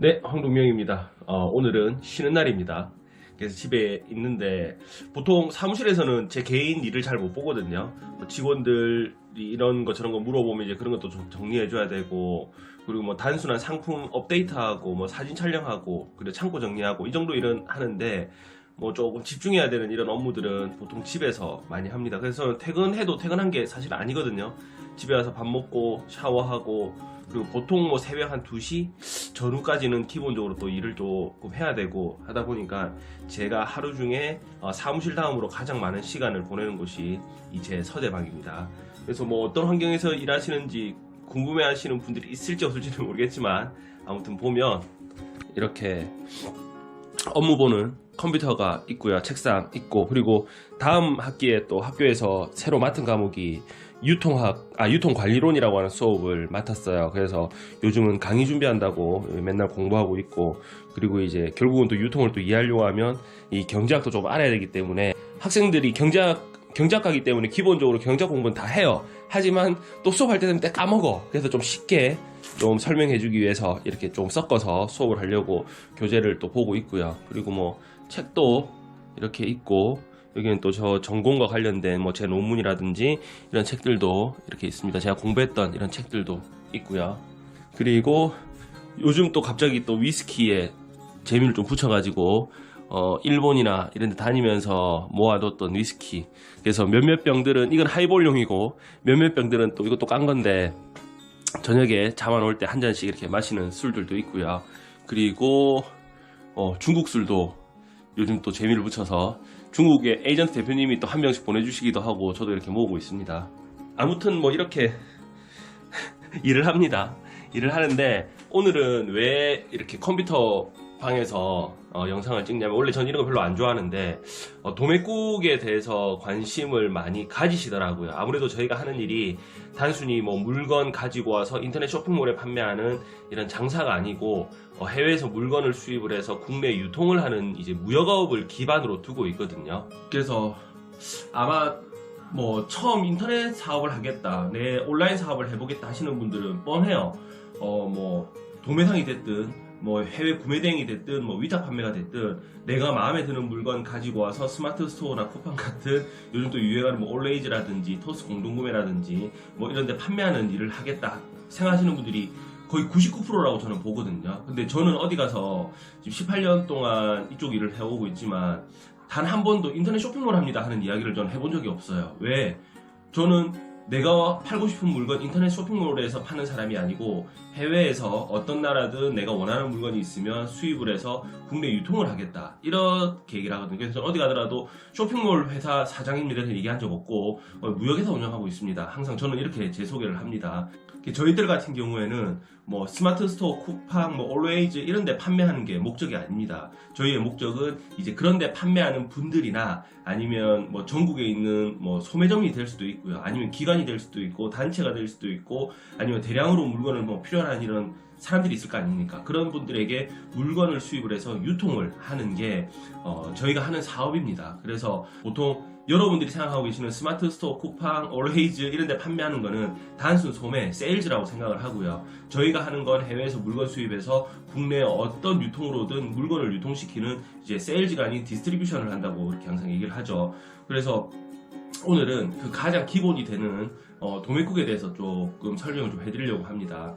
네, 황동명입니다. 오늘은 쉬는 날입니다. 그래서 집에 있는데 보통 사무실에서는 제 개인 일을 잘 못 보거든요. 뭐 직원들이 이런 거 저런 거 물어보면 이제 그런 것도 좀 정리해줘야 되고, 그리고 뭐 단순한 상품 업데이트하고 뭐 사진 촬영하고 그리고 창고 정리하고 이 정도 일은 하는데, 뭐 조금 집중해야 되는 이런 업무들은 보통 집에서 많이 합니다. 그래서 퇴근해도 퇴근한 게 사실 아니거든요. 집에 와서 밥 먹고 샤워하고, 그리고 보통 뭐 새벽 한 2시 전후까지는 기본적으로 또 일을 조금 해야 되고 하다 보니까 제가 하루 중에 사무실 다음으로 가장 많은 시간을 보내는 곳이 이 제 서대방입니다. 그래서 뭐 어떤 환경에서 일하시는지 궁금해 하시는 분들이 있을지 없을지는 모르겠지만, 아무튼 보면 이렇게 업무 보는 컴퓨터가 있고요, 책상 있고, 그리고 다음 학기에 또 학교에서 새로 맡은 과목이 유통관리론이라고 하는 수업을 맡았어요. 그래서 요즘은 강의 준비한다고 맨날 공부하고 있고, 그리고 이제 결국은 또 유통을 또 이해하려고 하면 이 경제학도 좀 알아야 되기 때문에, 학생들이 경제학과이기 때문에 기본적으로 경제학 공부는 다 해요. 하지만 또 수업할 때 되면 때 까먹어. 그래서 좀 쉽게 좀 설명해 주기 위해서 이렇게 좀 섞어서 수업을 하려고 교재를 또 보고 있고요. 그리고 뭐 책도 이렇게 있고, 여기는 또 저 전공과 관련된 뭐 제 논문이라든지 이런 책들도 이렇게 있습니다. 제가 공부했던 이런 책들도 있고요. 그리고 요즘 또 갑자기 또 위스키에 재미를 좀 붙여가지고 일본이나 이런 데 다니면서 모아뒀던 위스키, 그래서 몇몇 병들은 이건 하이볼용이고 몇몇 병들은 또 이것도 깐 건데 저녁에 잠 안 올 때 한 잔씩 이렇게 마시는 술들도 있고요. 그리고 중국 술도 요즘 또 재미를 붙여서 중국의 에이전트 대표님이 또 한 병씩 보내주시기도 하고 저도 이렇게 모으고 있습니다. 아무튼 뭐 이렇게 일을 합니다. 일을 하는데, 오늘은 왜 이렇게 컴퓨터 방에서 영상을 찍냐면, 원래 전 이런 거 별로 안 좋아하는데 도매국에 대해서 관심을 많이 가지시더라고요. 아무래도 저희가 하는 일이 단순히 뭐 물건 가지고 와서 인터넷 쇼핑몰에 판매하는 이런 장사가 아니고, 해외에서 물건을 수입을 해서 국내 유통을 하는 이제 무역업을 기반으로 두고 있거든요. 그래서 아마 뭐 처음 인터넷 사업을 하겠다, 내 온라인 사업을 해보겠다 하시는 분들은 뻔해요. 뭐 도매상이 됐든 뭐 해외 구매 대행이 됐든 뭐 위탁 판매가 됐든, 내가 마음에 드는 물건 가지고 와서 스마트 스토어나 쿠팡 같은 요즘 또 유행하는 뭐 올레이즈라든지 토스 공동구매라든지 뭐 이런 데 판매하는 일을 하겠다 생각하시는 분들이 거의 99%라고 저는 보거든요. 근데 저는 어디 가서 지금 18년 동안 이쪽 일을 해오고 있지만 단 한 번도 인터넷 쇼핑몰 합니다 하는 이야기를 저는 해본 적이 없어요. 왜? 저는 내가 팔고 싶은 물건 인터넷 쇼핑몰에서 파는 사람이 아니고, 해외에서 어떤 나라든 내가 원하는 물건이 있으면 수입을 해서 국내 유통을 하겠다, 이렇게 얘기를 하거든요. 그래서 어디 가더라도 쇼핑몰 회사 사장입니다 얘기한 적 없고, 무역회사 운영하고 있습니다, 항상 저는 이렇게 제 소개를 합니다. 저희들 같은 경우에는 뭐 스마트 스토어, 쿠팡, 뭐 올웨이즈 이런 데 판매하는 게 목적이 아닙니다. 저희의 목적은 이제 그런 데 판매하는 분들이나, 아니면 뭐 전국에 있는 뭐 소매점이 될 수도 있고요, 아니면 기관이 될 수도 있고 단체가 될 수도 있고, 아니면 대량으로 물건을 뭐 필요한 이런 사람들이 있을 거 아닙니까? 그런 분들에게 물건을 수입을 해서 유통을 하는 게 저희가 하는 사업입니다. 그래서 보통 여러분들이 생각하고 계시는 스마트 스토어, 쿠팡, 올웨이즈 이런 데 판매하는 거는 단순 소매, 세일즈라고 생각을 하고요. 저희가 하는 건 해외에서 물건 수입해서 국내 어떤 유통으로든 물건을 유통시키는 이제 세일즈가 아닌 디스트리뷰션을 한다고 이렇게 항상 얘기를 하죠. 그래서 오늘은 그 가장 기본이 되는 도매국에 대해서 조금 설명을 좀 해드리려고 합니다.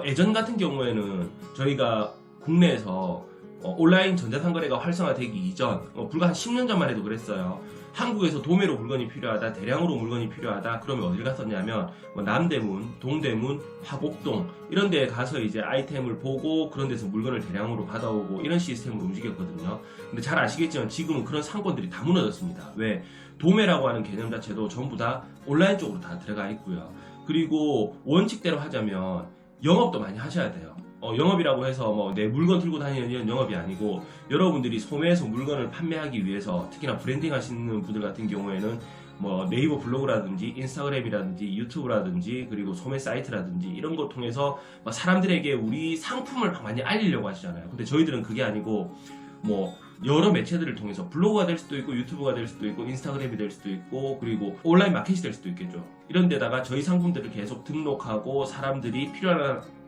예전 같은 경우에는 저희가 국내에서 온라인 전자상거래가 활성화되기 이전, 불과 한 10년 전만 해도 그랬어요. 한국에서 도매로 물건이 필요하다, 대량으로 물건이 필요하다, 그러면 어딜 갔었냐면 뭐 남대문, 동대문, 화곡동 이런 데에 가서 이제 아이템을 보고 그런 데서 물건을 대량으로 받아오고 이런 시스템으로 움직였거든요. 근데 잘 아시겠지만 지금은 그런 상권들이 다 무너졌습니다. 왜? 도매라고 하는 개념 자체도 전부 다 온라인 쪽으로 다 들어가 있고요. 그리고 원칙대로 하자면 영업도 많이 하셔야 돼요. 영업이라고 해서 뭐 내 물건 들고 다니는 이런 영업이 아니고, 여러분들이 소매에서 물건을 판매하기 위해서 특히나 브랜딩 하시는 분들 같은 경우에는 뭐 네이버 블로그라든지 인스타그램이라든지 유튜브라든지 그리고 소매 사이트라든지 이런 거 통해서 사람들에게 우리 상품을 많이 알리려고 하시잖아요. 근데 저희들은 그게 아니고, 뭐 여러 매체들을 통해서 블로그가 될 수도 있고 유튜브가 될 수도 있고 인스타그램이 될 수도 있고, 그리고 온라인 마켓이 될 수도 있겠죠. 이런 데다가 저희 상품들을 계속 등록하고 사람들이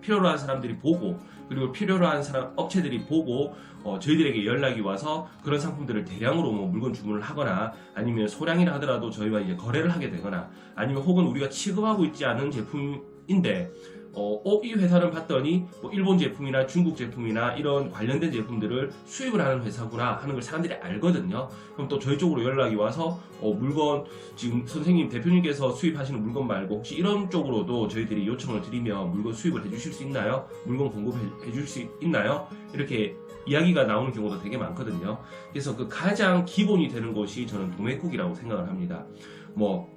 필요로 한 사람들이 보고 그리고 필요로 한 업체들이 보고 저희들에게 연락이 와서 그런 상품들을 대량으로 뭐 물건 주문을 하거나 아니면 소량이라 하더라도 저희와 이제 거래를 하게 되거나 아니면 혹은 우리가 취급하고 있지 않은 제품인데 이 회사를 봤더니 뭐 일본 제품이나 중국 제품이나 이런 관련된 제품들을 수입을 하는 회사구나 하는 걸 사람들이 알거든요. 그럼 또 저희 쪽으로 연락이 와서 물건 지금 선생님 대표님께서 수입하시는 물건 말고 혹시 이런 쪽으로도 저희들이 요청을 드리면 물건 수입을 해주실 수 있나요? 물건 공급해 줄 수 있나요? 이렇게 이야기가 나오는 경우도 되게 많거든요. 그래서 그 가장 기본이 되는 것이 저는 도매국이라고 생각을 합니다. 뭐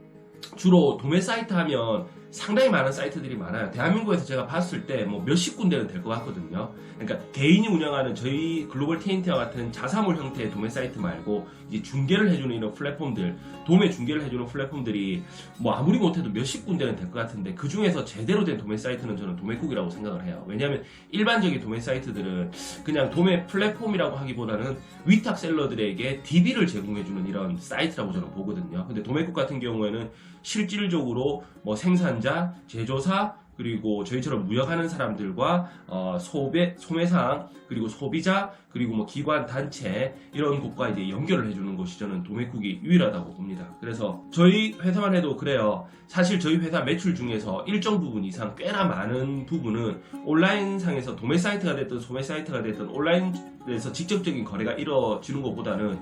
주로 도매 사이트 하면 상당히 많은 사이트들이 많아요. 대한민국에서 제가 봤을 때 뭐 몇십 군데는 될 것 같거든요. 그러니까 개인이 운영하는 저희 글로벌 TNT와 같은 자사몰 형태의 도매 사이트 말고 이제 중개를 해주는 이런 플랫폼들, 도매 중개를 해주는 플랫폼들이 뭐 아무리 못해도 몇십 군데는 될 것 같은데 그 중에서 제대로 된 도매 사이트는 저는 도매국이라고 생각을 해요. 왜냐하면 일반적인 도매 사이트들은 그냥 도매 플랫폼이라고 하기보다는 위탁 셀러들에게 DB를 제공해주는 이런 사이트라고 저는 보거든요. 근데 도매국 같은 경우에는 실질적으로 뭐 생산자, 제조사 그리고 저희처럼 무역하는 사람들과 소매상 그리고 소비자 그리고 뭐 기관 단체 이런 곳과 이제 연결을 해주는 곳이 저는 도매국이 유일하다고 봅니다. 그래서 저희 회사만 해도 그래요. 사실 저희 회사 매출 중에서 일정 부분 이상 꽤나 많은 부분은 온라인상에서 도매 사이트가 됐든 소매 사이트가 됐든 온라인에서 직접적인 거래가 이루어지는 것보다는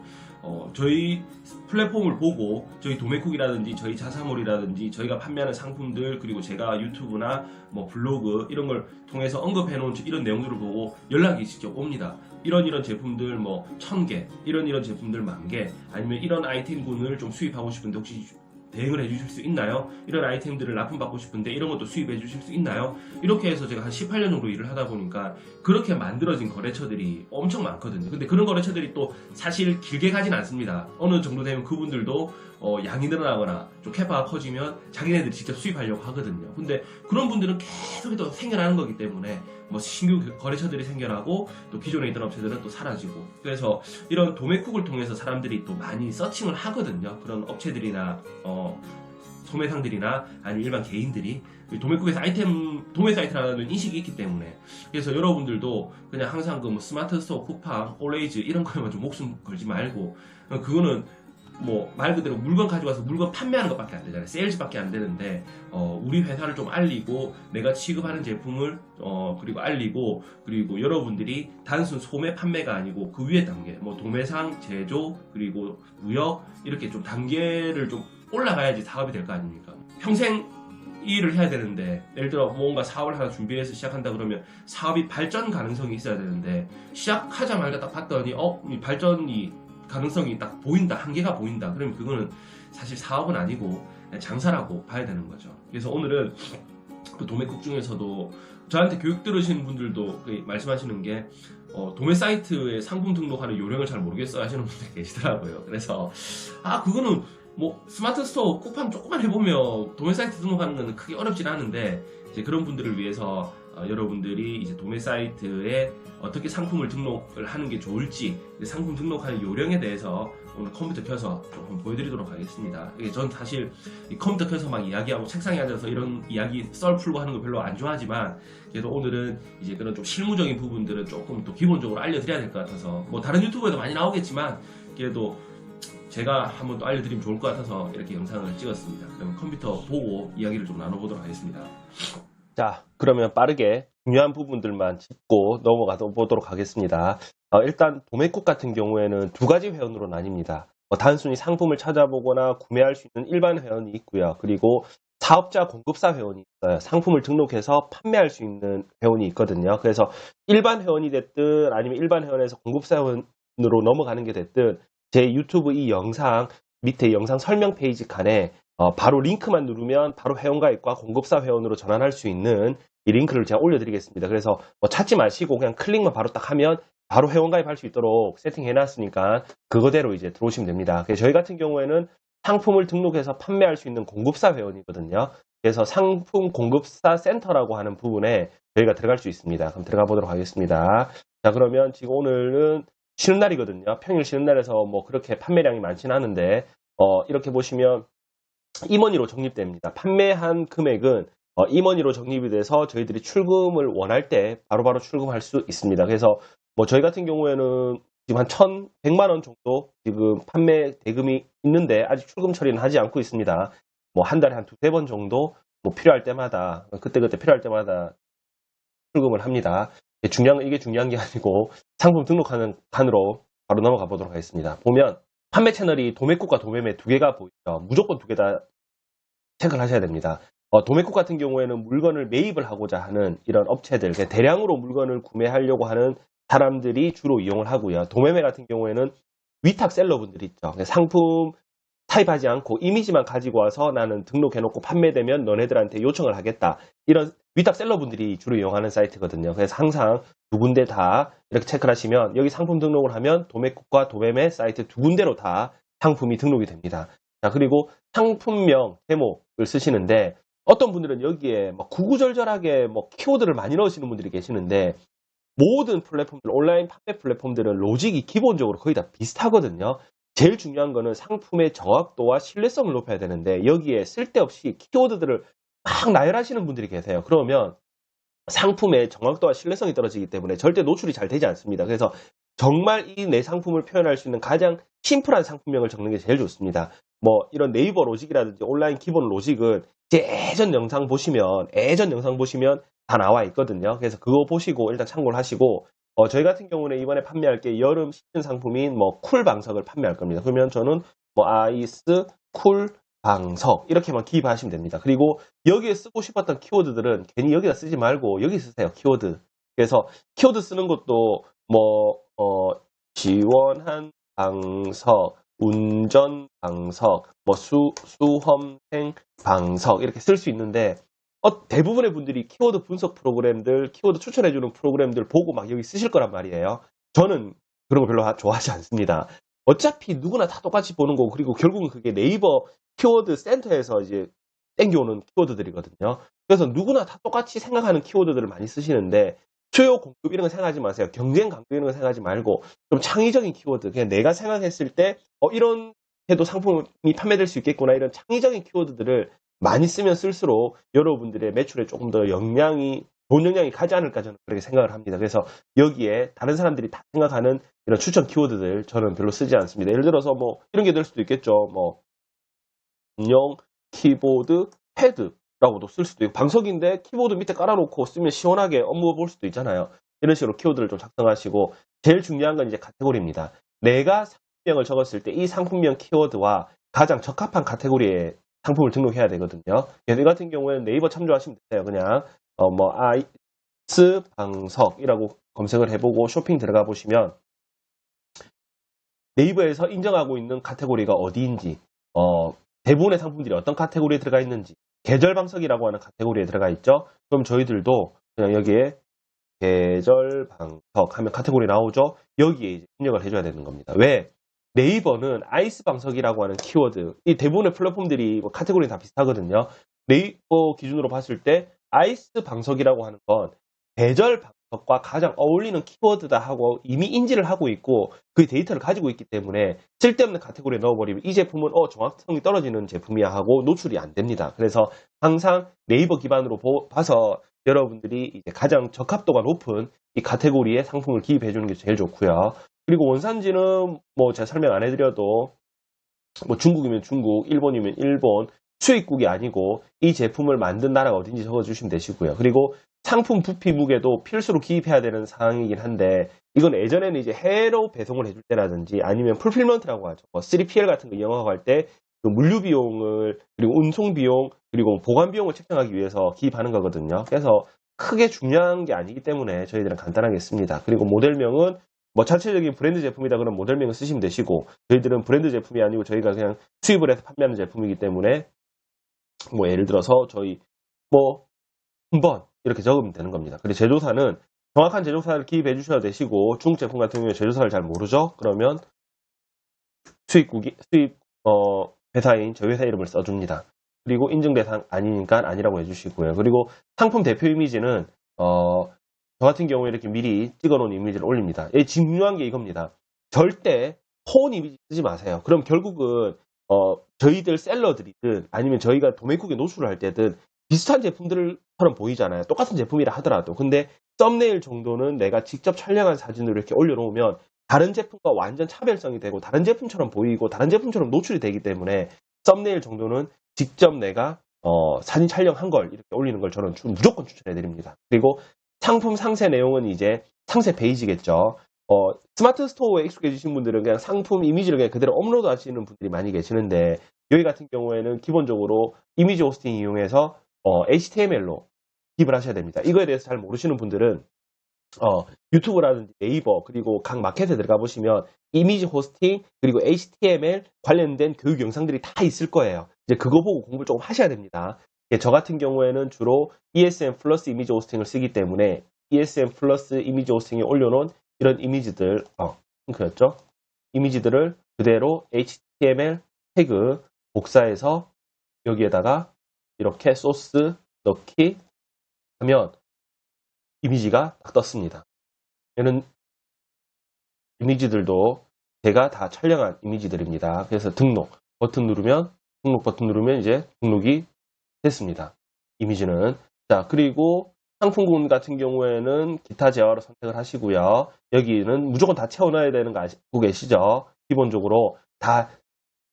저희 플랫폼을 보고 저희 도매국이라든지 저희 자사몰이라든지 저희가 판매하는 상품들 그리고 제가 유튜브나 뭐 블로그 이런 걸 통해서 언급해 놓은 이런 내용들을 보고 연락이 직접 옵니다. 이런 제품들 뭐 1000개 이런 제품들 10,000개 아니면 이런 아이템군을 좀 수입하고 싶은데 혹시 대응을 해주실 수 있나요? 이런 아이템들을 납품받고 싶은데 이런 것도 수입해 주실 수 있나요? 이렇게 해서 제가 한 18년 정도 일을 하다 보니까 그렇게 만들어진 거래처들이 엄청 많거든요. 근데 그런 거래처들이 또 사실 길게 가진 않습니다. 어느 정도 되면 그분들도 양이 늘어나거나 좀 캐파가 커지면 자기네들이 직접 수입하려고 하거든요. 근데 그런 분들은 계속 생겨나는 거기 때문에 뭐 신규 거래처들이 생겨나고 또 기존에 있던 업체들은 또 사라지고 그래서 이런 도매국을 통해서 사람들이 또 많이 서칭을 하거든요. 그런 업체들이나 소매상들이나 아니면 일반 개인들이 도매국에서 도매 사이트라는 인식이 있기 때문에 그래서 여러분들도 그냥 항상 그 뭐 스마트 스토어, 쿠팡, 올레이즈 이런 거에만 좀 목숨 걸지 말고 그거는 뭐 말 그대로 물건 가져와서 물건 판매하는 것밖에 안 되잖아요. 세일즈밖에 안 되는데 우리 회사를 좀 알리고 내가 취급하는 제품을 그리고 알리고 그리고 여러분들이 단순 소매 판매가 아니고 그 위에 단계 뭐 도매상, 제조 그리고 무역 이렇게 좀 단계를 좀 올라가야지 사업이 될 거 아닙니까? 평생 이 일을 해야 되는데 예를 들어 뭔가 사업을 하나 준비해서 시작한다 그러면 사업이 발전 가능성이 있어야 되는데 시작하자마자 딱 봤더니 이 발전이 가능성이 딱 보인다, 한계가 보인다. 그러면 그거는 사실 사업은 아니고 장사라고 봐야 되는 거죠. 그래서 오늘은 그 도매국 중에서도 저한테 교육 들으신 분들도 말씀하시는 게 도매 사이트에 상품 등록하는 요령을 잘 모르겠어 하시는 분들 계시더라고요. 그래서 그거는 뭐 스마트 스토어 쿠팡 조금만 해보면 도매 사이트 등록하는 건 크게 어렵진 않은데 이제 그런 분들을 위해서 여러분들이 이제 도매 사이트에 어떻게 상품을 등록을 하는 게 좋을지 상품 등록하는 요령에 대해서 오늘 컴퓨터 켜서 조금 보여드리도록 하겠습니다. 전 사실 컴퓨터 켜서 막 이야기하고 책상에 앉아서 이런 이야기 썰 풀고 하는 거 별로 안 좋아하지만 그래도 오늘은 이제 그런 좀 실무적인 부분들은 조금 또 기본적으로 알려드려야 될 것 같아서 뭐 다른 유튜브에도 많이 나오겠지만 그래도 제가 한번 또 알려드리면 좋을 것 같아서 이렇게 영상을 찍었습니다. 그럼 컴퓨터 보고 이야기를 좀 나눠보도록 하겠습니다. 자, 그러면 빠르게 중요한 부분들만 짚고 넘어가 보도록 하겠습니다. 일단 도매국 같은 경우에는 두 가지 회원으로 나뉩니다. 단순히 상품을 찾아보거나 구매할 수 있는 일반 회원이 있고요. 그리고 사업자 공급사 회원이 있어요. 상품을 등록해서 판매할 수 있는 회원이 있거든요. 그래서 일반 회원이 됐든 아니면 일반 회원에서 공급사 회원으로 넘어가는 게 됐든 제 유튜브 이 영상 밑에 영상 설명 페이지 칸에 바로 링크만 누르면 바로 회원가입과 공급사 회원으로 전환할 수 있는 이 링크를 제가 올려드리겠습니다. 그래서 찾지 마시고 그냥 클릭만 바로 딱 하면 바로 회원가입할 수 있도록 세팅해 놨으니까 그거대로 이제 들어오시면 됩니다. 그래서 저희 같은 경우에는 상품을 등록해서 판매할 수 있는 공급사 회원이거든요. 그래서 상품 공급사 센터라고 하는 부분에 저희가 들어갈 수 있습니다. 그럼 들어가 보도록 하겠습니다. 자, 그러면 지금 오늘은 쉬는 날이거든요. 평일 쉬는 날에서 뭐 그렇게 판매량이 많지는 않은데 이렇게 보시면 임원위로 적립됩니다. 판매한 금액은 임원위로 적립이 돼서 저희들이 출금을 원할 때 바로바로 출금할 수 있습니다. 그래서 뭐 저희 같은 경우에는 지금 한 1,100만 원 정도 지금 판매 대금이 있는데 아직 출금 처리는 하지 않고 있습니다. 뭐 한 달에 한 두세 번 정도 뭐 필요할 때마다 그때그때 필요할 때마다 출금을 합니다. 이게 중요한 게 아니고 상품 등록하는 칸으로 바로 넘어가 보도록 하겠습니다. 보면 판매 채널이 도매국과 도매매 두 개가 보이죠. 무조건 두 개 다 체크를 하셔야 됩니다. 도매국 같은 경우에는 물건을 매입을 하고자 하는 이런 업체들, 대량으로 물건을 구매하려고 하는 사람들이 주로 이용을 하고요. 도매매 같은 경우에는 위탁 셀러분들이 있죠. 상품 타입하지 않고 이미지만 가지고 와서 나는 등록해놓고 판매되면 너네들한테 요청을 하겠다. 이런 위탁 셀러분들이 주로 이용하는 사이트거든요. 그래서 항상 두 군데 다 이렇게 체크를 하시면 여기 상품 등록을 하면 도매국과 도매매 사이트 두 군데로 다 상품이 등록이 됩니다. 자, 그리고 상품명, 제목을 쓰시는데 어떤 분들은 여기에 구구절절하게 키워드를 많이 넣으시는 분들이 계시는데 모든 플랫폼들, 온라인 판매 플랫폼들은 로직이 기본적으로 거의 다 비슷하거든요. 제일 중요한 거는 상품의 정확도와 신뢰성을 높여야 되는데 여기에 쓸데없이 키워드들을 막 나열하시는 분들이 계세요. 그러면 상품의 정확도와 신뢰성이 떨어지기 때문에 절대 노출이 잘 되지 않습니다. 그래서 정말 이 내 상품을 표현할 수 있는 가장 심플한 상품명을 적는 게 제일 좋습니다. 뭐 이런 네이버 로직이라든지 온라인 기본 로직은 제 예전 영상 보시면 다 나와 있거든요. 그래서 그거 보시고 일단 참고를 하시고 저희 같은 경우는 이번에 판매할 게 여름 시즌 상품인 쿨 방석을 판매할 겁니다. 그러면 저는 아이스 쿨 방석 이렇게만 기입하시면 됩니다. 그리고 여기에 쓰고 싶었던 키워드들은 괜히 여기다 쓰지 말고 여기 쓰세요. 키워드. 그래서 키워드 쓰는 것도 지원한 방석, 운전 방석, 수험생 방석 이렇게 쓸 수 있는데 대부분의 분들이 키워드 분석 프로그램들, 키워드 추천해주는 프로그램들 보고 막 여기 쓰실 거란 말이에요. 저는 그런 거 별로 좋아하지 않습니다. 어차피 누구나 다 똑같이 보는 거고 그리고 결국은 그게 네이버 키워드 센터에서 이제 땡겨오는 키워드들이거든요. 그래서 누구나 다 똑같이 생각하는 키워드들을 많이 쓰시는데 수요 공급 이런 거 생각하지 마세요. 경쟁 강도 이런 거 생각하지 말고 좀 창의적인 키워드, 그냥 내가 생각했을 때 이런 해도 상품이 판매될 수 있겠구나 이런 창의적인 키워드들을 많이 쓰면 쓸수록 여러분들의 매출에 조금 더 돈 영향이 가지 않을까 저는 그렇게 생각을 합니다. 그래서 여기에 다른 사람들이 다 생각하는 이런 추천 키워드들 저는 별로 쓰지 않습니다. 예를 들어서 이런 게 될 수도 있겠죠. 용 키보드 패드라고도 쓸 수도 있고 방석인데 키보드 밑에 깔아놓고 쓰면 시원하게 업무 볼 수도 있잖아요. 이런 식으로 키워드를 좀 작성하시고 제일 중요한 건 이제 카테고리입니다. 내가 상품명을 적었을 때 이 상품명 키워드와 가장 적합한 카테고리에 상품을 등록해야 되거든요. 얘들 같은 경우에는 네이버 참조하시면 돼요. 그냥 아이스 방석이라고 검색을 해보고 쇼핑 들어가 보시면 네이버에서 인정하고 있는 카테고리가 어디인지 대부분의 상품들이 어떤 카테고리에 들어가 있는지 계절 방석이라고 하는 카테고리에 들어가 있죠. 그럼 저희들도 그냥 여기에 계절 방석 하면 카테고리 나오죠. 여기에 이제 입력을 해줘야 되는 겁니다. 왜? 네이버는 아이스 방석이라고 하는 키워드, 이 대부분의 플랫폼들이 카테고리 다 비슷하거든요. 네이버 기준으로 봤을 때 아이스 방석이라고 하는 건 계절 방석과 가장 어울리는 키워드다 하고 이미 인지를 하고 있고 그 데이터를 가지고 있기 때문에 쓸데없는 카테고리에 넣어버리면 이 제품은 정확성이 떨어지는 제품이야 하고 노출이 안 됩니다. 그래서 항상 네이버 기반으로 봐서 여러분들이 이제 가장 적합도가 높은 이 카테고리에 상품을 기입해 주는 게 제일 좋고요. 그리고 원산지는 제가 설명 안 해드려도 중국이면 중국, 일본이면 일본, 수입국이 아니고 이 제품을 만든 나라가 어딘지 적어주시면 되시고요. 그리고 상품 부피 무게도 필수로 기입해야 되는 상황이긴 한데 이건 예전에는 이제 해외로 배송을 해줄 때라든지 아니면 풀필먼트라고 하죠. 3PL 같은 거 이용하고 할 때 그 물류 비용을 그리고 운송 비용 그리고 보관 비용을 책정하기 위해서 기입하는 거거든요. 그래서 크게 중요한 게 아니기 때문에 저희들은 간단하게 씁니다. 그리고 모델명은 자체적인 브랜드 제품이다 그러면 모델명을 쓰시면 되시고 저희들은 브랜드 제품이 아니고 저희가 그냥 수입을 해서 판매하는 제품이기 때문에 예를 들어서 저희 한번 이렇게 적으면 되는 겁니다. 그리고 제조사는 정확한 제조사를 기입해 주셔야 되시고 중국 제품 같은 경우에 제조사를 잘 모르죠? 그러면 수입 회사인 저희 회사 이름을 써줍니다. 그리고 인증 대상 아니니까 아니라고 해주시고요. 그리고 상품 대표 이미지는 저 같은 경우에 이렇게 미리 찍어놓은 이미지를 올립니다. 중요한 게 이겁니다. 절대 폰 이미지 쓰지 마세요. 그럼 결국은 저희들 셀러들이든 아니면 저희가 도매국에 노출을 할 때든 비슷한 제품들처럼 보이잖아요. 똑같은 제품이라 하더라도. 근데 썸네일 정도는 내가 직접 촬영한 사진으로 이렇게 올려놓으면 다른 제품과 완전 차별성이 되고 다른 제품처럼 보이고 다른 제품처럼 노출이 되기 때문에 썸네일 정도는 직접 내가 사진 촬영한 걸 이렇게 올리는 걸 저는 무조건 추천해 드립니다. 그리고 상품 상세 내용은 이제 상세 페이지겠죠. 스마트 스토어에 익숙해지신 분들은 그냥 상품 이미지를 그냥 그대로 업로드 하시는 분들이 많이 계시는데 여기 같은 경우에는 기본적으로 이미지 호스팅 이용해서 HTML로 기입을 하셔야 됩니다. 이거에 대해서 잘 모르시는 분들은 유튜브라든지 네이버 그리고 각 마켓에 들어가 보시면 이미지 호스팅 그리고 HTML 관련된 교육 영상들이 다 있을 거예요. 이제 그거 보고 공부를 조금 하셔야 됩니다. 저 같은 경우에는 주로 ESM 플러스 이미지 호스팅을 쓰기 때문에 ESM 플러스 이미지 호스팅에 올려놓은 이런 이미지들, 핑크였죠? 이미지들을 그대로 HTML 태그 복사해서 여기에다가 이렇게 소스 넣기 하면 이미지가 딱 떴습니다. 얘는 이미지들도 제가 다 촬영한 이미지들입니다. 그래서 등록 버튼 누르면 이제 등록이 됐습니다. 이미지는. 자, 그리고 상품군 같은 경우에는 기타 재화로 선택을 하시고요. 여기는 무조건 다 채워놔야 되는 거 알고 계시죠? 기본적으로 다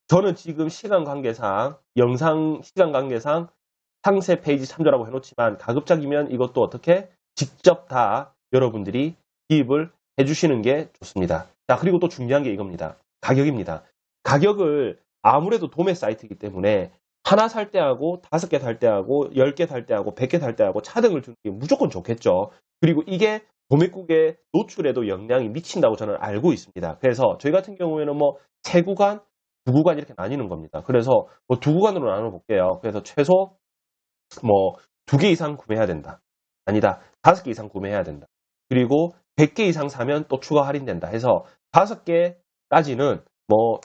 저는 지금 시간 관계상 영상 시간 관계상 상세 페이지 참조라고 해놓지만 가급적이면 이것도 어떻게 직접 다 여러분들이 기입을 해주시는 게 좋습니다. 자, 그리고 또 중요한 게 이겁니다. 가격입니다. 가격을 아무래도 도매 사이트이기 때문에 하나 살 때하고 5개 살 때하고 10개 살 때하고 100개 살 때하고 차등을 주는 게 무조건 좋겠죠. 그리고 이게 도매국의 노출에도 영향이 미친다고 저는 알고 있습니다. 그래서 저희 같은 경우에는 뭐 3구간, 2구간 이렇게 나뉘는 겁니다. 그래서 뭐 2구간으로 나눠 볼게요. 그래서 최소 뭐 2개 이상 구매해야 된다. 아니다. 5개 이상 구매해야 된다. 그리고 100개 이상 사면 또 추가 할인된다 해서 5개까지는 뭐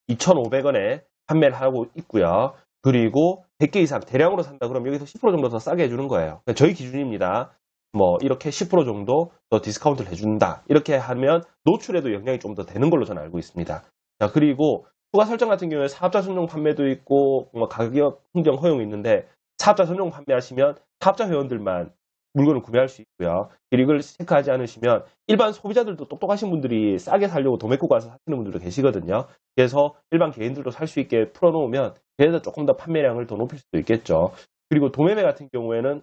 2,500원에 판매를 하고 있고요. 그리고 100개 이상 대량으로 산다 그러면 여기서 10% 정도 더 싸게 해주는 거예요. 저희 기준입니다. 뭐 이렇게 10% 정도 더 디스카운트를 해준다. 이렇게 하면 노출에도 영향이 좀 더 되는 걸로 저는 알고 있습니다. 자, 그리고 추가 설정 같은 경우에 사업자 전용 판매도 있고 뭐 가격 흥정 허용이 있는데 사업자 전용 판매하시면 사업자 회원들만 물건을 구매할 수 있고요. 이걸 체크하지 않으시면 일반 소비자들도 똑똑하신 분들이 싸게 사려고 도매국 가서 사시는 분들도 계시거든요. 그래서 일반 개인들도 살 수 있게 풀어놓으면 그래서 조금 더 판매량을 더 높일 수도 있겠죠. 그리고 도매매 같은 경우에는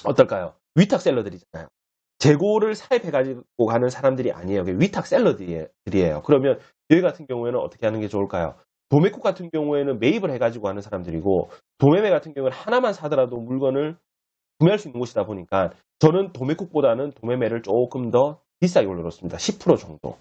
어떨까요? 위탁 셀러들이잖아요. 재고를 사입해가지고 가는 사람들이 아니에요. 위탁 셀러들이에요. 그러면 여기 같은 경우에는 어떻게 하는 게 좋을까요? 도매국 같은 경우에는 매입을 해가지고 하는 사람들이고 도매매 같은 경우는 하나만 사더라도 물건을 구매할 수 있는 곳이다 보니까 저는 도매국보다는 도매매를 조금 더 비싸게 올려놓습니다. 10% 정도.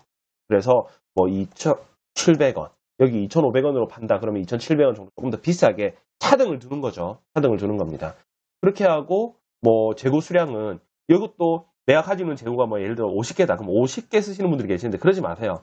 그래서 뭐 2,700원 여기 2,500원으로 판다 그러면 2,700원 정도 조금 더 비싸게 차등을 두는 거죠. 차등을 두는 겁니다. 그렇게 하고 뭐 재고 수량은 이것도 내가 가지고 있는 재고가 뭐 예를 들어 50개다 그럼 50개 쓰시는 분들이 계시는데 그러지 마세요.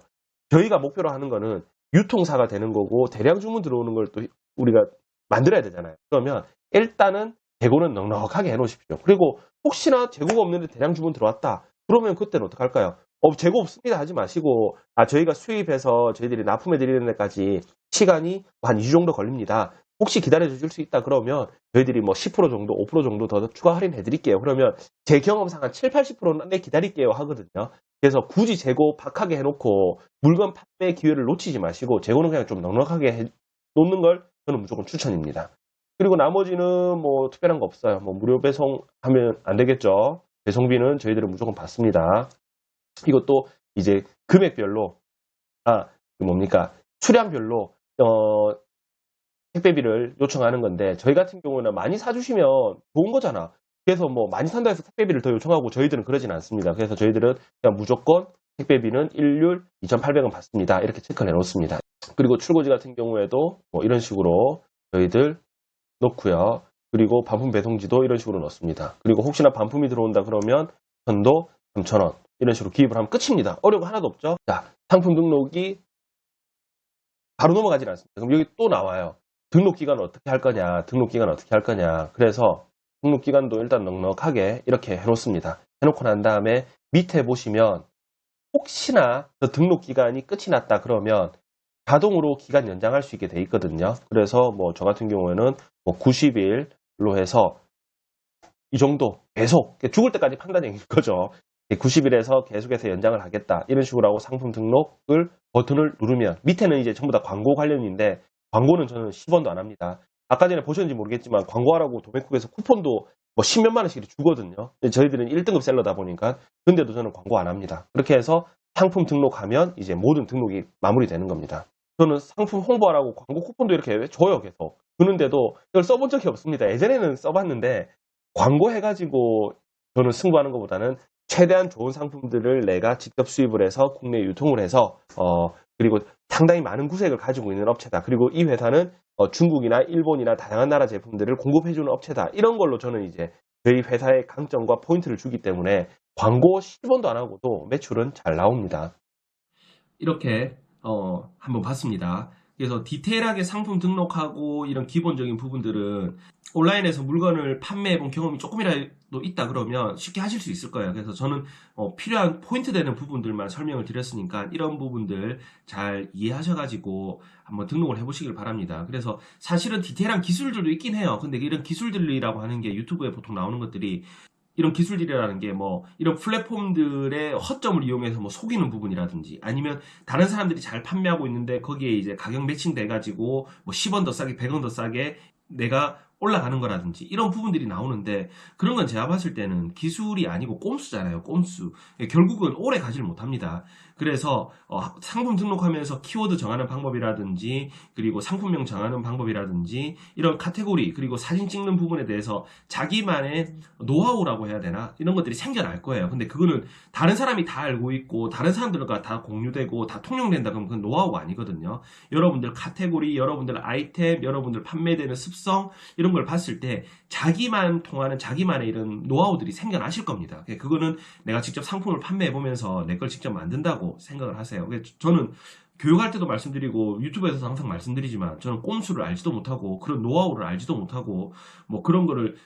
저희가 목표로 하는 거는 유통사가 되는 거고 대량 주문 들어오는 걸 또 우리가 만들어야 되잖아요. 그러면 일단은 재고는 넉넉하게 해놓으십시오. 그리고 혹시나 재고가 없는데 대량 주문 들어왔다. 그러면 그때는 어떡할까요? 재고 없습니다 하지 마시고 저희가 수입해서 저희들이 납품해 드리는 데까지 시간이 한 2주 정도 걸립니다. 혹시 기다려 주실 수 있다 그러면 저희들이 뭐 10% 정도 5% 정도 더 추가 할인해 드릴게요. 그러면 제 경험상 한 7, 80%는 네 기다릴게요 하거든요. 그래서 굳이 재고 박하게 해놓고 물건 판매 기회를 놓치지 마시고 재고는 그냥 좀 넉넉하게 해 놓는 걸 저는 무조건 추천입니다. 그리고 나머지는 뭐 특별한 거 없어요. 뭐 무료 배송하면 안 되겠죠. 배송비는 저희들은 무조건 받습니다. 이것도 이제 금액별로 뭡니까 수량별로 택배비를 요청하는 건데 저희 같은 경우는 많이 사주시면 좋은 거잖아. 그래서 뭐 많이 산다 해서 택배비를 더 요청하고 저희들은 그러진 않습니다. 그래서 저희들은 그냥 무조건 택배비는 일률 2,800원 받습니다. 이렇게 체크를 해놓습니다. 그리고 출고지 같은 경우에도 뭐 이런 식으로 저희들 넣고요. 그리고 반품 배송지도 이런 식으로 넣습니다. 그리고 혹시나 반품이 들어온다 그러면 전도 3,000원 이런 식으로 기입을 하면 끝입니다. 어려운 거 하나도 없죠. 자, 상품 등록이 바로 넘어가질 않습니다. 그럼 여기 또 나와요. 등록 기간을 어떻게 할 거냐, 등록 기간 어떻게 할 거냐. 그래서 등록 기간도 일단 넉넉하게 이렇게 해놓습니다. 해놓고 난 다음에 밑에 보시면 혹시나 그 등록 기간이 끝이 났다 그러면 자동으로 기간 연장할 수 있게 돼 있거든요. 그래서 뭐 저 같은 경우에는 뭐 90일로 해서 이 정도 계속 죽을 때까지 판단인 거죠. 90일에서 계속해서 연장을 하겠다 이런 식으로 하고 상품 등록을 버튼을 누르면 밑에는 이제 전부 다 광고 관련인데 광고는 저는 10원도 안 합니다. 아까 전에 보셨는지 모르겠지만 광고하라고 도매국에서 쿠폰도 뭐 10몇만 원씩 주거든요. 근데 저희들은 1등급 셀러다 보니까 근데도 저는 광고 안 합니다. 그렇게 해서 상품 등록하면 이제 모든 등록이 마무리되는 겁니다. 저는 상품 홍보하라고 광고 쿠폰도 이렇게 줘요 계속. 주는데도 이걸 써본 적이 없습니다. 예전에는 써봤는데 광고해가지고 저는 승부하는 것보다는 최대한 좋은 상품들을 내가 직접 수입을 해서 국내 유통을 해서 그리고 상당히 많은 구색을 가지고 있는 업체다. 그리고 이 회사는 중국이나 일본이나 다양한 나라 제품들을 공급해주는 업체다. 이런 걸로 저는 이제 저희 회사의 강점과 포인트를 주기 때문에 광고 10원도 안 하고도 매출은 잘 나옵니다. 이렇게 한번 봤습니다. 그래서 디테일하게 상품 등록하고 이런 기본적인 부분들은 온라인에서 물건을 판매해본 경험이 조금이라도 있다 그러면 쉽게 하실 수 있을 거예요. 그래서 저는 필요한 포인트 되는 부분들만 설명을 드렸으니까 이런 부분들 잘 이해하셔가지고 한번 등록을 해보시길 바랍니다. 그래서 사실은 디테일한 기술들도 있긴 해요. 근데 이런 기술들이라고 하는 게 유튜브에 보통 나오는 것들이 이런 기술들이라는 게 뭐 이런 플랫폼들의 허점을 이용해서 뭐 속이는 부분이라든지 아니면 다른 사람들이 잘 판매하고 있는데 거기에 이제 가격 매칭 돼가지고 뭐 10원 더 싸게 100원 더 싸게 내가 올라가는 거라든지 이런 부분들이 나오는데 그런 건 제가 봤을 때는 기술이 아니고 꼼수잖아요. 꼼수. 결국은 오래 가지를 못합니다. 그래서 상품 등록하면서 키워드 정하는 방법이라든지 그리고 상품명 정하는 방법이라든지 이런 카테고리 그리고 사진 찍는 부분에 대해서 자기만의 노하우라고 해야 되나 이런 것들이 생겨날 거예요. 근데 그거는 다른 사람이 다 알고 있고 다른 사람들과 다 공유되고 다 통용된다 그러면 그건 노하우가 아니거든요. 여러분들 카테고리, 여러분들 아이템, 여러분들 판매되는 습성 이런 걸 봤을 때 자기만 통하는 자기만의 이런 노하우들이 생겨나실 겁니다. 그거는 내가 직접 상품을 판매해 보면서 내 걸 직접 만든다고 생각을 하세요. 저는 교육할 때도 말씀드리고 유튜브에서도 항상 말씀드리지만 저는 꼼수를 알지도 못하고 그런 노하우를 알지도 못하고 뭐 그런 거를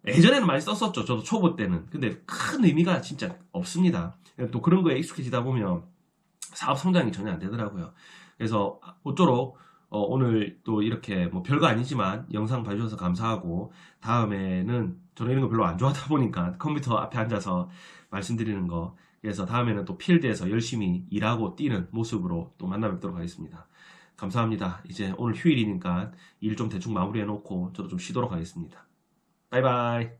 예전에는 많이 썼었죠. 저도 초보 때는. 근데 큰 의미가 진짜 없습니다. 또 그런 거에 익숙해지다 보면 사업 성장이 전혀 안 되더라고요. 그래서 모쪼록 오늘 또 이렇게 뭐 별거 아니지만 영상 봐주셔서 감사하고 다음에는 저는 이런 거 별로 안 좋아하다 보니까 컴퓨터 앞에 앉아서 말씀드리는 거 그래서 다음에는 또 필드에서 열심히 일하고 뛰는 모습으로 또 만나 뵙도록 하겠습니다. 감사합니다. 이제 오늘 휴일이니까 일 좀 대충 마무리해 놓고 저도 좀 쉬도록 하겠습니다. 바이바이.